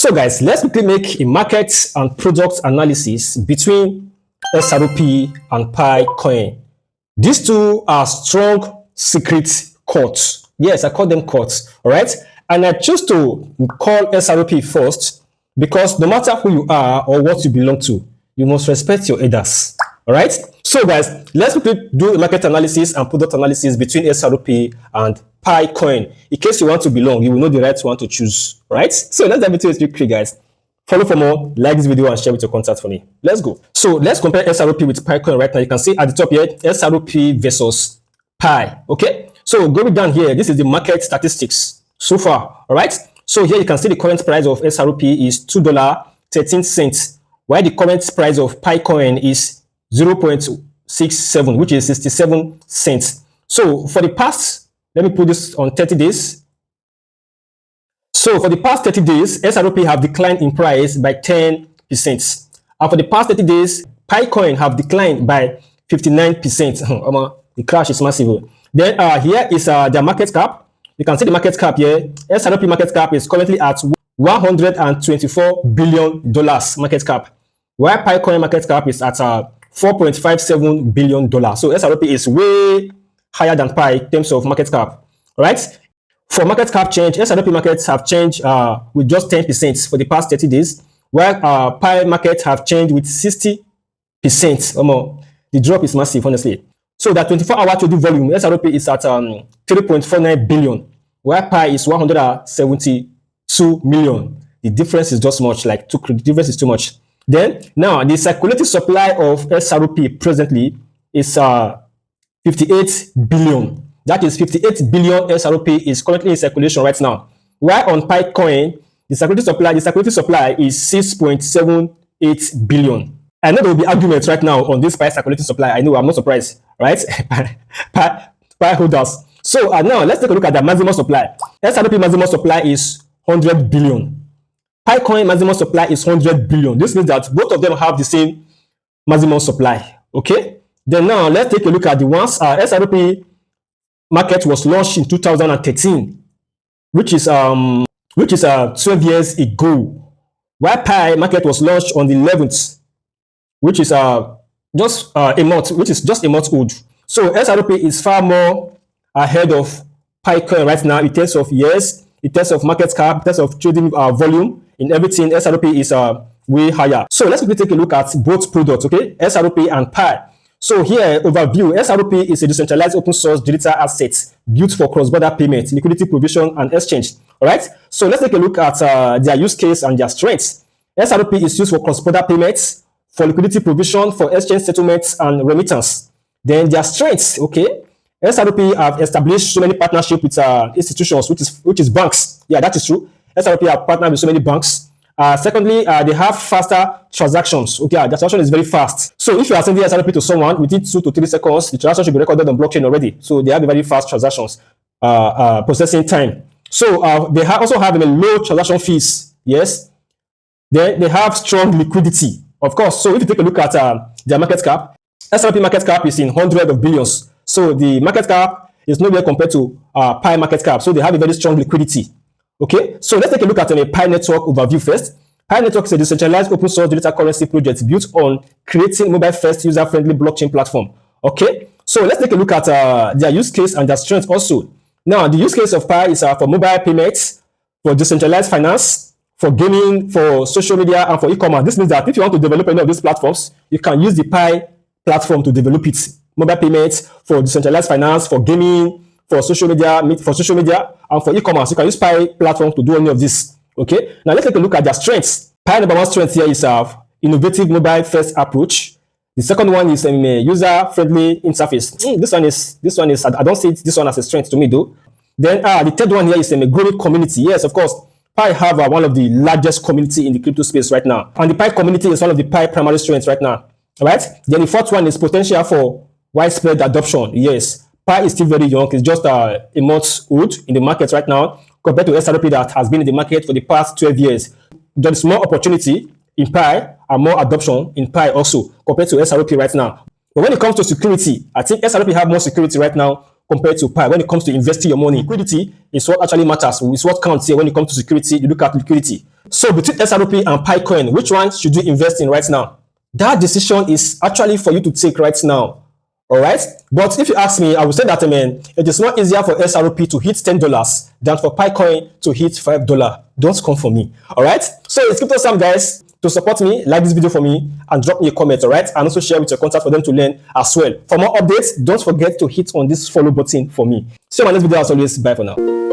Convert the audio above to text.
So guys, let's quickly make a market and product analysis between XRP and Pi coin. These two are strong secret courts. Yes, I call them courts. All right. And I choose to call XRP first because no matter who you are or what you belong to, you must respect your elders. All right. So guys, let's quickly do market analysis and product analysis between XRP and Pi coin. In case you want to belong, you will know the right one to choose. Right. So let's dive into this quickly, guys. Follow for more, like this video and share with your contacts for me. Let's go. So let's compare XRP with Pi coin right now. You can see at the top here, XRP versus Pi. Okay. So going down here, this is the market statistics so far. All right. So here you can see the current price of XRP is $2.13, while the current price of Pi coin is 0.67, which is 67 cents. So for the past, let me put this on 30 days. So for the past 30 days, XRP have declined in price by 10%. And for the past 30 days, Pi coin have declined by 59%. The crash is massive. Then here is their market cap. You can see the market cap here. XRP market cap is currently at $124 billion market cap, while Pi coin market cap is at $4.57 billion. So XRP is way higher than Pi in terms of market cap. All right. For market cap change, XRP markets have changed with just 10% for the past 30 days, while Pi markets have changed with 60%. The drop is massive, honestly. So that 24-hour trading volume, XRP is at 3.49 billion, while Pi is 172 million. The difference is just much, the difference is too much. Then, now, the circulating supply of XRP presently is 58 billion. That is 58 billion XRP is currently in circulation right now. While on Pi coin, the circulating supply is 6.78 billion. I know there will be arguments right now on this Pi circulating supply. I know, I'm not surprised, right? Pi holders. So now let's take a look at the maximum supply. XRP maximum supply is 100 billion. Pi coin maximum supply is 100 billion. This means that both of them have the same maximum supply. Okay. Then now let's take a look at the ones XRP market was launched in 2013, which is 12 years ago. While Pi market was launched on the 11th, which is just a month old. So XRP is far more ahead of Pi coin right now in terms of years, in terms of market cap, in terms of trading volume, in everything. XRP is way higher. So let's quickly take a look at both products, okay? XRP and Pi. So here, overview, XRP is a decentralized open source digital asset built for cross-border payment, liquidity provision, and exchange. All right. So let's take a look at their use case and their strengths. XRP is used for cross-border payments, for liquidity provision, for exchange settlements, and remittance. Then their strengths, okay. XRP have established so many partnerships with institutions, which is banks. Yeah, that is true. XRP have partnered with so many banks. Secondly, they have faster transactions. Okay, the transaction is very fast. So if you are sending XRP to someone within 2 to 3 seconds, the transaction should be recorded on blockchain already. So they have a very fast transactions processing time. So they also have a low transaction fees. Yes. Then they have strong liquidity, of course. So if you take a look at their market cap, XRP market cap is in hundreds of billions. So the market cap is nowhere compared to Pi market cap. So they have a very strong liquidity. Okay, so let's take a look at a Pi network overview first. Pi network is a decentralized open source digital currency project built on creating mobile-first user-friendly blockchain platform. Okay, so let's take a look at their use case and their strength also. Now, the use case of Pi is for mobile payments, for decentralized finance, for gaming, for social media, and for e-commerce. This means that if you want to develop any of these platforms, you can use the Pi platform to develop it. Mobile payments, for decentralized finance, for gaming, for social media, and for e-commerce. You can use Pi platform to do any of this. Okay. Now let's take a look at their strengths. Pi number one strength here is innovative mobile-first approach. The second one is a user-friendly interface. This one is. I don't see this one as a strength to me though. Then the third one here is a growing community. Yes, of course. Pi have one of the largest community in the crypto space right now, and the Pi community is one of the Pi primary strengths right now. All right. Then the fourth one is potential for widespread adoption. Yes. Pi is still very young. It's just a month old in the market right now compared to XRP that has been in the market for the past 12 years. There is more opportunity in Pi and more adoption in Pi also compared to XRP right now. But when it comes to security, I think XRP have more security right now compared to Pi. When it comes to investing your money, liquidity is what actually matters. It's what counts here when it comes to security. You look at liquidity. So between XRP and Pi coin, which one should you invest in right now? That decision is actually for you to take right now. All right. But if you ask me, I would say that, man, it is not easier for XRP to hit $10 than for Pi coin to hit $5. Don't come for me. All right. So it's crypto Sam, guys. To support me, like this video for me and drop me a comment. All right. And also share with your contact for them to learn as well. For more updates, don't forget to hit on this follow button for me. See you in my next video as always. Bye for now.